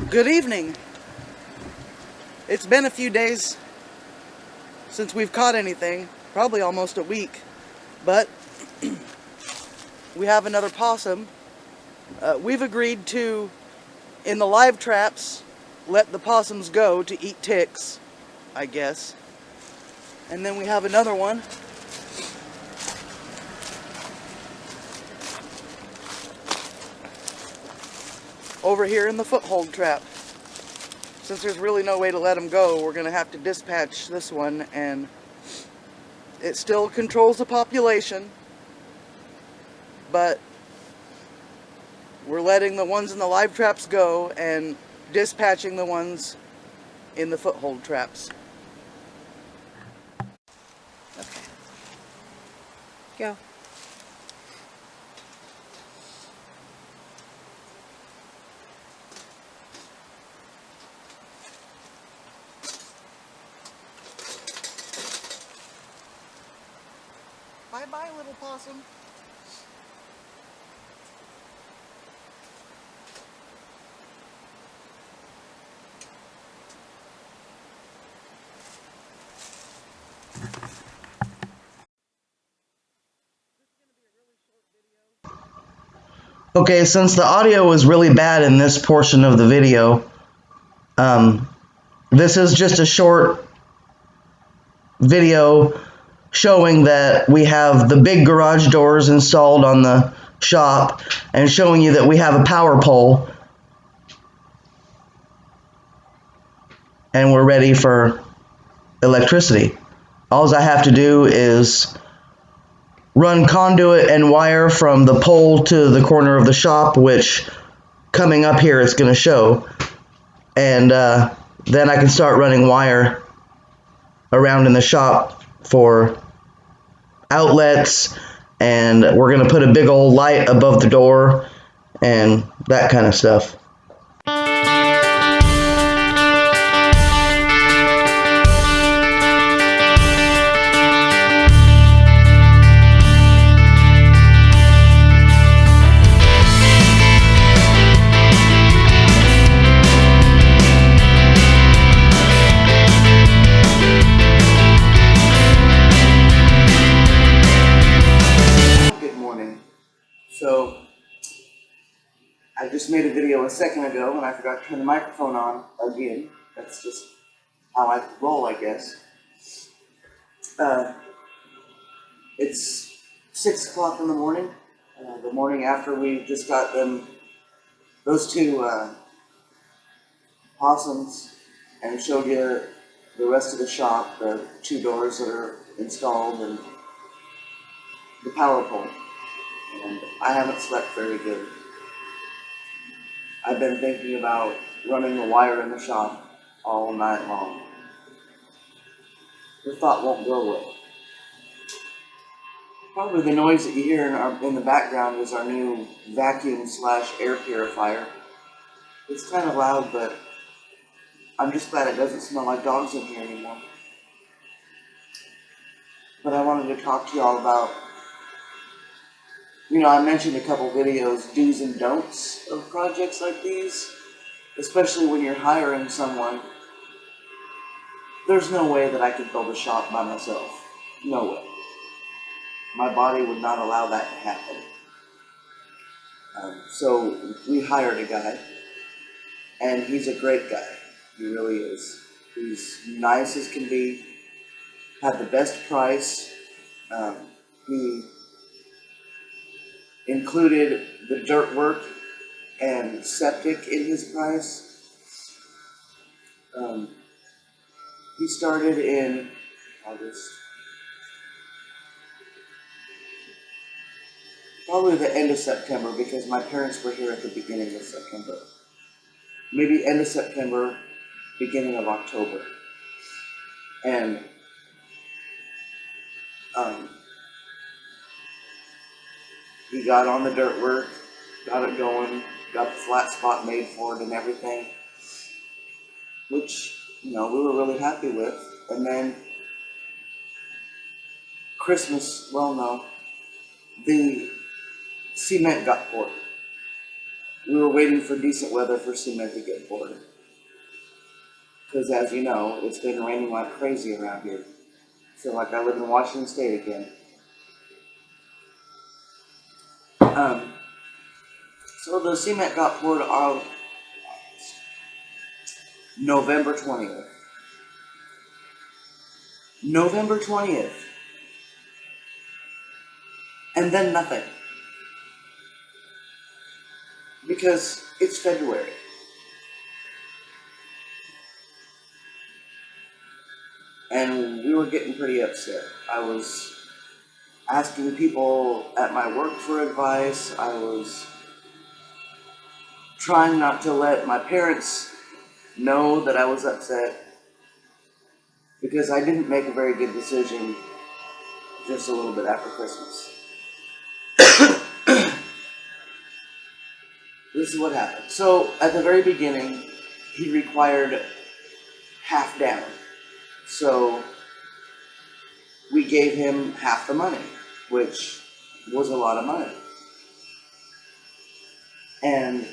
Good evening. It's been a few days since we've caught anything, probably almost a week, but we have another possum. We've agreed to, in the live traps, let the possums go to eat ticks, I guess. And then we have another one. Over here in the foothold trap. Since there's really no way to let them go, we're going to have to dispatch this one, and it still controls the population, but we're letting the ones in the live traps go and dispatching the ones in the foothold traps. Okay. Go. Bye-bye, little possum. Okay, since the audio was really bad in this portion of the video, this is just a short video showing that we have the big garage doors installed on the shop and showing you that we have a power pole and we're ready for electricity. All I have to do is run conduit and wire from the pole to the corner of the shop, which coming up here it's going to show, and then I can start running wire around in the shop for outlets, and we're going to put a big old light above the door and that kind of stuff. So, I just made a video a second ago and I forgot to turn the microphone on again. That's just how I roll, I guess. It's 6 o'clock in the morning. The morning after we just got those two possums, and showed you the rest of the shop, the two doors that are installed and the power pole. And I haven't slept very good. I've been thinking about running the wire in the shop all night long. The thought won't go away. Probably the noise that you hear in the background is our new vacuum/air purifier. It's kind of loud, but I'm just glad it doesn't smell like dogs in here anymore. But I wanted to talk to y'all about, I mentioned a couple videos, do's and don'ts of projects like these, especially when you're hiring someone. There's no way that I could build a shop by myself. No way. My body would not allow that to happen. So we hired a guy, and he's a great guy. He really is. He's nice as can be, had the best price. He included the dirt work and septic in his price. He started in August, probably the end of September, because my parents were here at the beginning of September. Maybe end of September, beginning of October. And he got on the dirt work, got it going, got the flat spot made for it and everything, which, we were really happy with. And then Christmas, the cement got poured. we were waiting for decent weather for cement to get poured. Because as you know, it's been raining like crazy around here. I feel like I live in Washington State again. So the cement got poured on November 20th. November 20th. And then nothing. Because it's February. And we were getting pretty upset. I was asking people at my work for advice. I was trying not to let my parents know that I was upset, because I didn't make a very good decision just a little bit after Christmas. This is what happened. So at the very beginning, he required half down. So we gave him half the money, which was a lot of money. And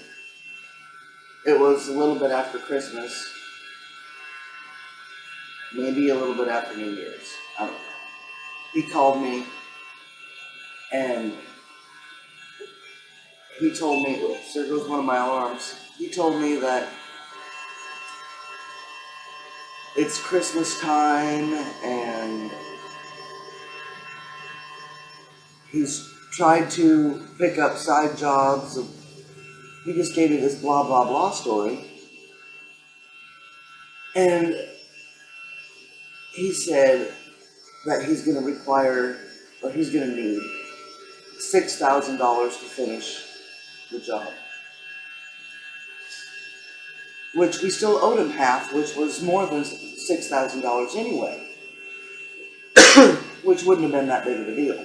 it was a little bit after Christmas, maybe a little bit after New Year's. I don't know. He called me and he told me, oops, there goes one of my alarms. He told me that it's Christmas time and he's tried to pick up side jobs. He just gave me this blah, blah, blah story. And he said that he's going to require, or he's going to need $6,000 to finish the job. Which we still owed him half, which was more than $6,000 anyway. Which wouldn't have been that big of a deal.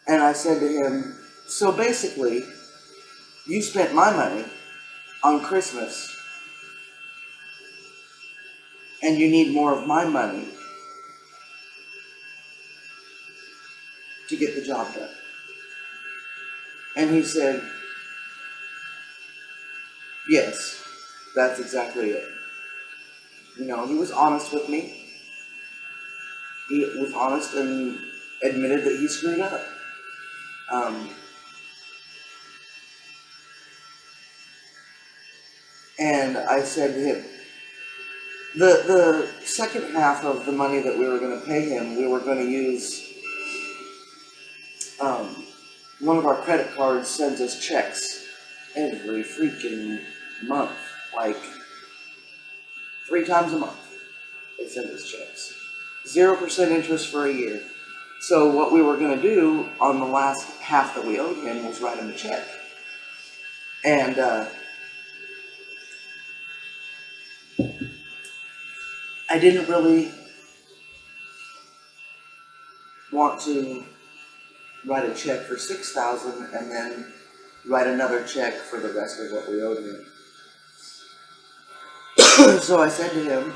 And I said to him, so basically, you spent my money on Christmas, and you need more of my money to get the job done. And he said, yes, that's exactly it. You know, he was honest with me. He was honest and admitted that he screwed up. And I said to him, the second half of the money that we were going to pay him, we were going to use, one of our credit cards sends us checks every freaking month, like 3 times a month. They send us checks. 0% interest for a year. So what we were going to do on the last half that we owed him was write him a check. And I didn't really want to write a check for $6,000 and then write another check for the rest of what we owed him. So I said to him,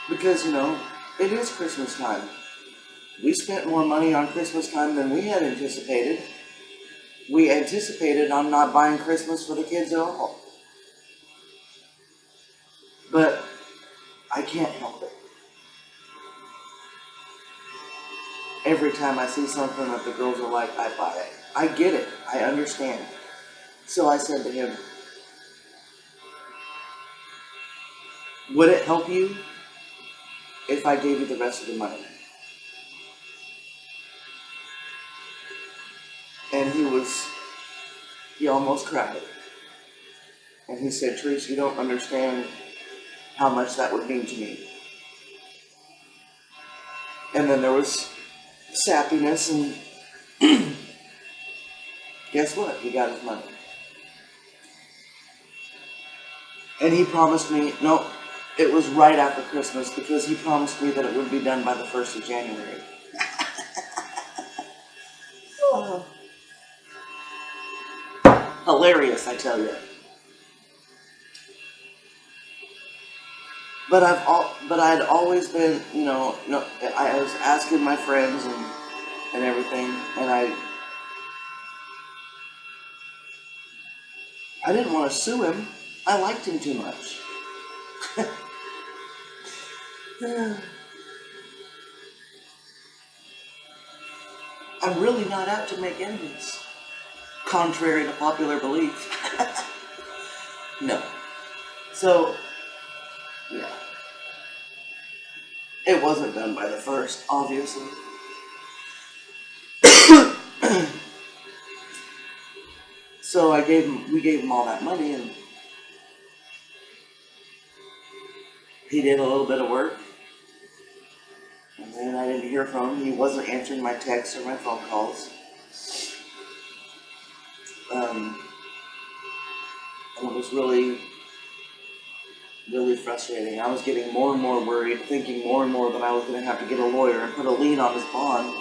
because, you know, it is Christmas time. We spent more money on Christmas time than we had anticipated. We anticipated on not buying Christmas for the kids at all. But I can't help it. Every time I see something that the girls are like, I buy it. I get it. I understand. So I said to him, would it help you if I gave you the rest of the money? And he almost cried. And he said, Therese, you don't understand how much that would mean to me. And then there was sappiness, and guess what? He got his money. And he promised me, no, it was right after Christmas, because he promised me that it would be done by the 1st of January. Oh. Hilarious, I tell you. But I'd always been, you know, I was asking my friends and everything, and I didn't want to sue him. I liked him too much. I'm really not out to make enemies, contrary to popular belief. No. So, yeah. It wasn't done by the first, obviously. So we gave him all that money, and he did a little bit of work. And then I didn't hear from him. He wasn't answering my texts or my phone calls. And it was really, really frustrating. I was getting more and more worried, thinking more and more that I was going to have to get a lawyer and put a lien on his bond.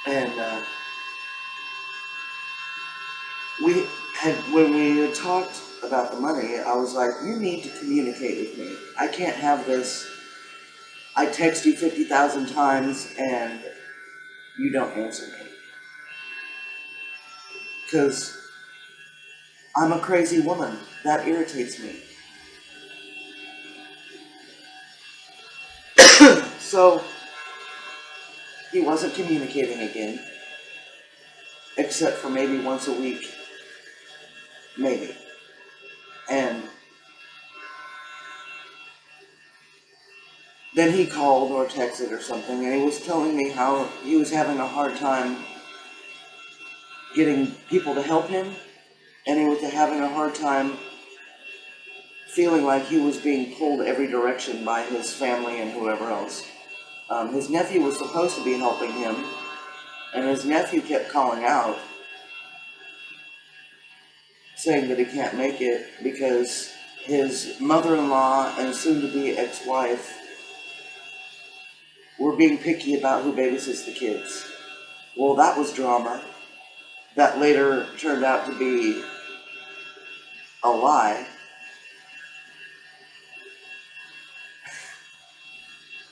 And when we had talked about the money, I was like, you need to communicate with me. I can't have this. I text you 50,000 times and you don't answer me. Because I'm a crazy woman. That irritates me. So, he wasn't communicating again. Except for maybe once a week. Maybe. And then he called or texted or something, and he was telling me how he was having a hard time getting people to help him, and he was having a hard time feeling like he was being pulled every direction by his family and whoever else. His nephew was supposed to be helping him, and his nephew kept calling out, saying that he can't make it because his mother-in-law and soon-to-be ex-wife were being picky about who babysits the kids. Well, that was drama. That later turned out to be a lie.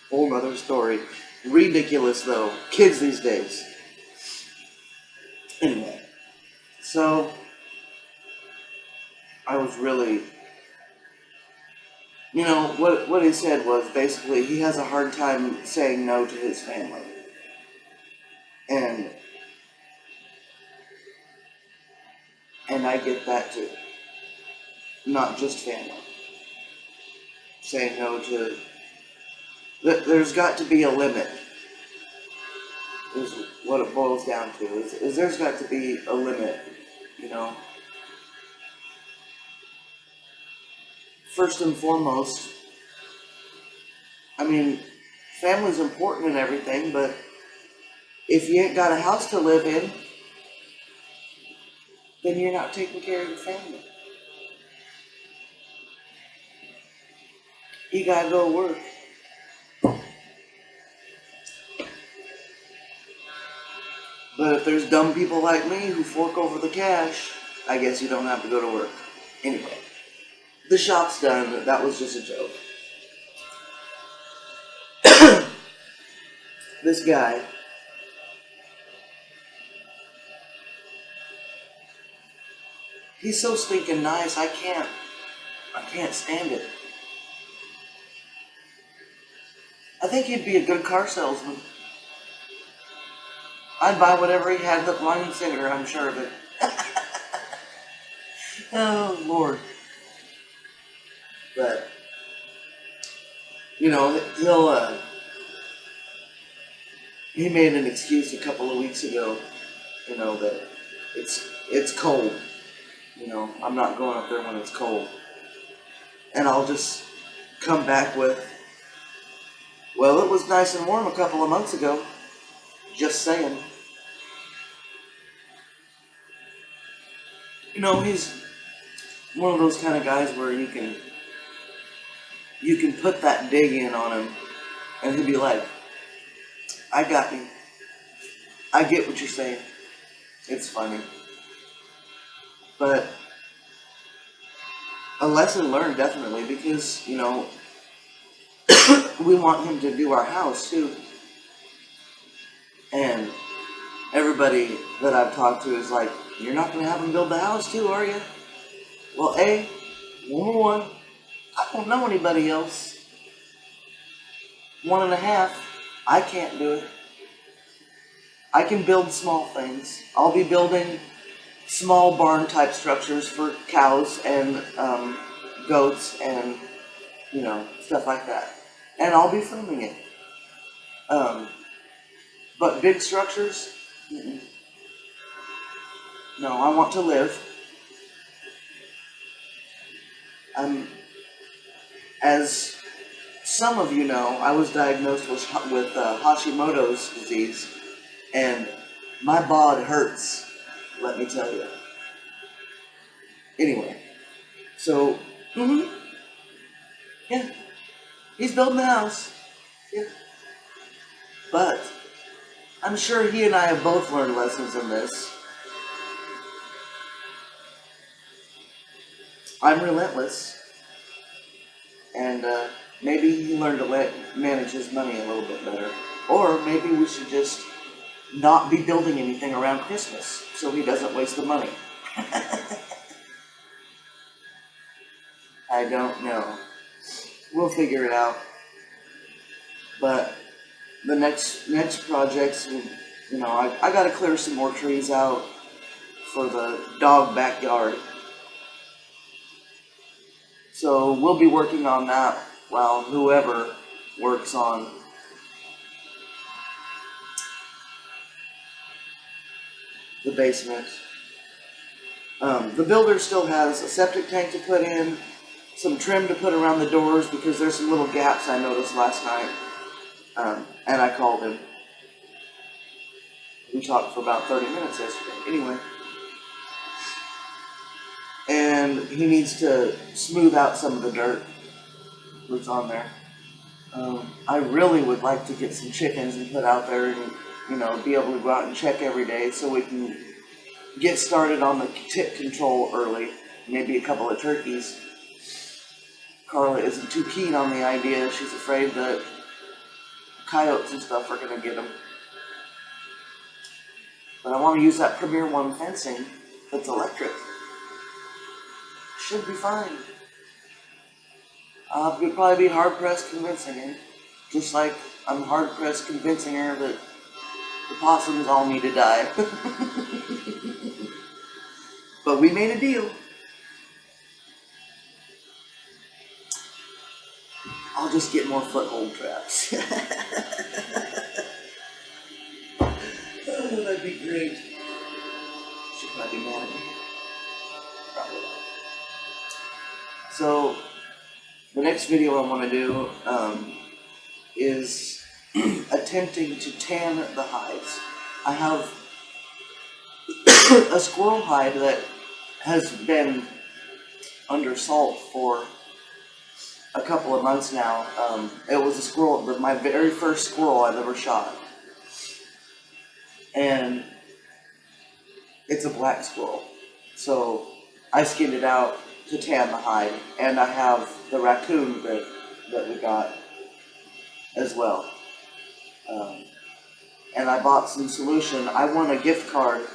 Whole other story. Ridiculous, though. Kids these days. Anyway, so I was really, what he said was basically he has a hard time saying no to his family. And I get that too. Not just family. Saying no to, there's got to be a limit, is what it boils down to, is there's got to be a limit, First and foremost, family's important and everything, but if you ain't got a house to live in, then you're not taking care of your family. You gotta go to work. But if there's dumb people like me who fork over the cash, I guess you don't have to go to work. Anyway, the shop's done. That was just a joke. This guy, he's so stinking nice, I can't stand it. I think he'd be a good car salesman. I'd buy whatever he had, hook, line, and sinker, I'm sure of it. Oh, Lord. But, he made an excuse a couple of weeks ago, that it's cold. I'm not going up there when it's cold. And I'll just come back with, well, it was nice and warm a couple of months ago. Just saying. He's one of those kind of guys where you can put that dig in on him, and he'll be like, I got you. I get what you're saying. It's funny. But a lesson learned, definitely, because, we want him to do our house, too. And everybody that I've talked to is like, you're not going to have them build the house too, are you? Well, number one, I don't know anybody else. 1.5, I can't do it. I can build small things. I'll be building small barn type structures for cows and goats and, stuff like that. And I'll be filming it. But big structures, no, I want to live. As some of you know, I was diagnosed with Hashimoto's disease, and my bod hurts, let me tell you. Anyway, so, yeah, he's building the house, yeah. But I'm sure he and I have both learned lessons in this. I'm relentless, and maybe he learned to manage his money a little bit better. Or maybe we should just not be building anything around Christmas so he doesn't waste the money. I don't know. We'll figure it out. But the next projects, I gotta clear some more trees out for the dog backyard. So we'll be working on that while whoever works on the basement. The builder still has a septic tank to put in, some trim to put around the doors because there's some little gaps I noticed last night. And I called him. We talked for about 30 minutes yesterday. Anyway. And he needs to smooth out some of the dirt that's on there. I really would like to get some chickens and put out there and, be able to go out and check every day so we can get started on the tick control early. Maybe a couple of turkeys. Carla isn't too keen on the idea. She's afraid that coyotes and stuff are going to get them. But I want to use that Premier One fencing that's electric. Should be fine. You'd probably be hard-pressed convincing her. Just like I'm hard-pressed convincing her that the possums all need to die. But we made a deal. I'll just get more foothold traps. Oh, that'd be great. She'd probably be mad at me. Probably not. So, the next video I want to do is attempting to tan the hides. I have a squirrel hide that has been under salt for a couple of months now. It was a squirrel, my very first squirrel I've ever shot. And it's a black squirrel. So I skinned it out to tan the hide, and I have the raccoon that we got as well. And I bought some solution. I won a gift card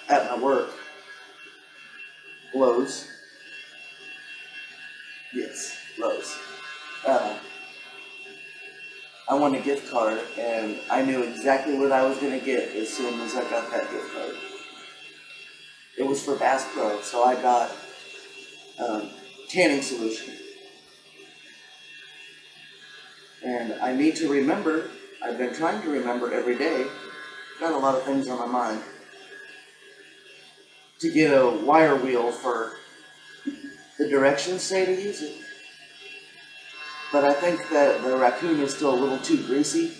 at my work. Lowe's. Yes, Lowe's. I won a gift card, and I knew exactly what I was going to get as soon as I got that gift card. It was for Bass Pro, so I got tanning solution. And I need to remember, I've been trying to remember every day, got a lot of things on my mind, to get a wire wheel for the directions say to use it. But I think that the raccoon is still a little too greasy.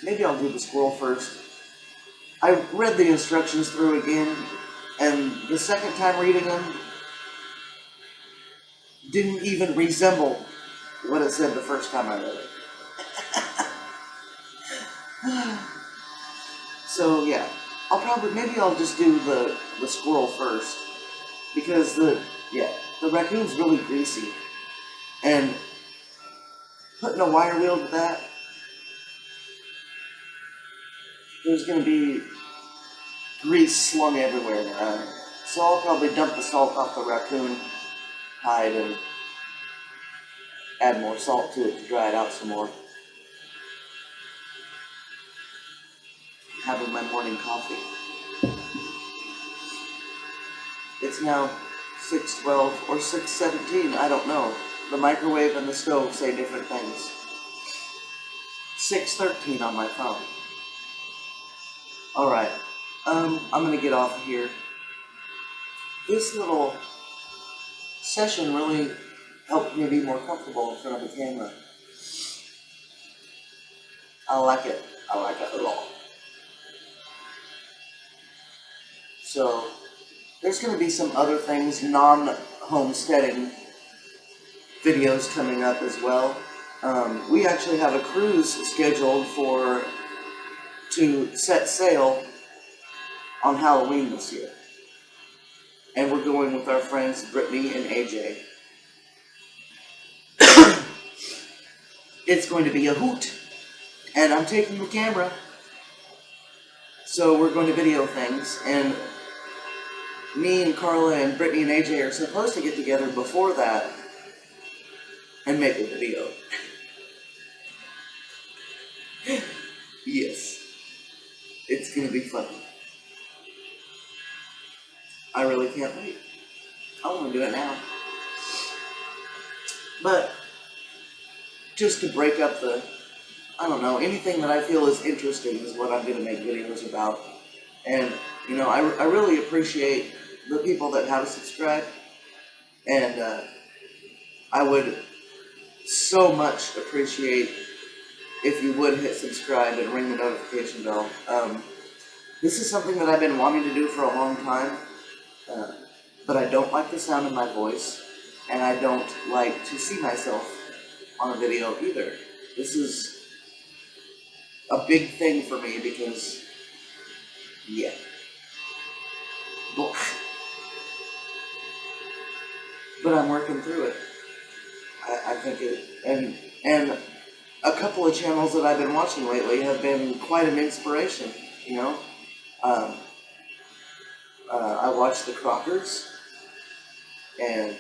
Maybe I'll do the squirrel first. I read the instructions through again, and the second time reading them didn't even resemble what it said the first time I read it. So yeah, maybe I'll just do the squirrel first, because the raccoon's really greasy, and putting a wire wheel to that, there's going to be grease slung everywhere. So I'll probably dump the salt off the raccoon hide and add more salt to it to dry it out some more. Having my morning coffee. It's now 6:12 or 6:17, I don't know. The microwave and the stove say different things. 6:13 on my phone. Alright, I'm gonna get off of here. This little session really helped me be more comfortable in front of the camera. I like it. I like it a lot. So, there's going to be some other things, non-homesteading videos coming up as well. We actually have a cruise scheduled to set sail on Halloween this year. And we're going with our friends Brittany and AJ. It's going to be a hoot. And I'm taking the camera. So we're going to video things. And me and Carla and Brittany and AJ are supposed to get together before that and make a video. Yes. It's going to be fun. I really can't wait. I want to do it now. But, just to break up I don't know, anything that I feel is interesting is what I'm going to make videos about. And, you know, I really appreciate the people that have subscribed. And I would so much appreciate if you would hit subscribe and ring the notification bell. This is something that I've been wanting to do for a long time. But I don't like the sound of my voice, and I don't like to see myself on a video either. This is a big thing for me because, yeah. But I'm working through it. I think it, and a couple of channels that I've been watching lately have been quite an inspiration, you know. I watched the Crockers and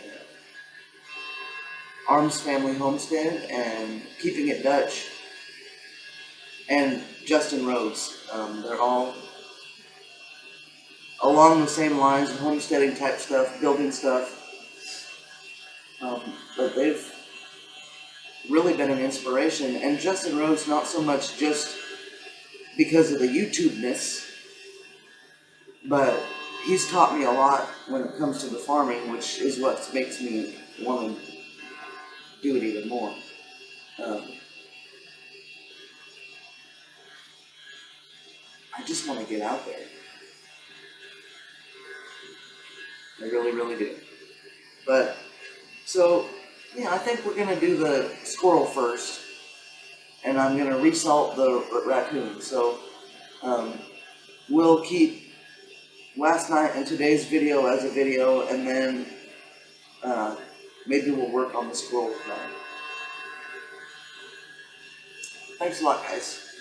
Arms Family Homestead and Keeping It Dutch and Justin Rhodes. They're all along the same lines of homesteading type stuff, building stuff. But they've really been an inspiration. And Justin Rhodes, not so much just because of the YouTube-ness, but he's taught me a lot when it comes to the farming, which is what makes me want to do it even more. I just want to get out there. I really, really do. But, so, yeah, I think we're going to do the squirrel first, and I'm going to resalt the raccoon. So, we'll keep last night and today's video as a video, and then maybe we'll work on the squirrel tonight. Thanks a lot, guys.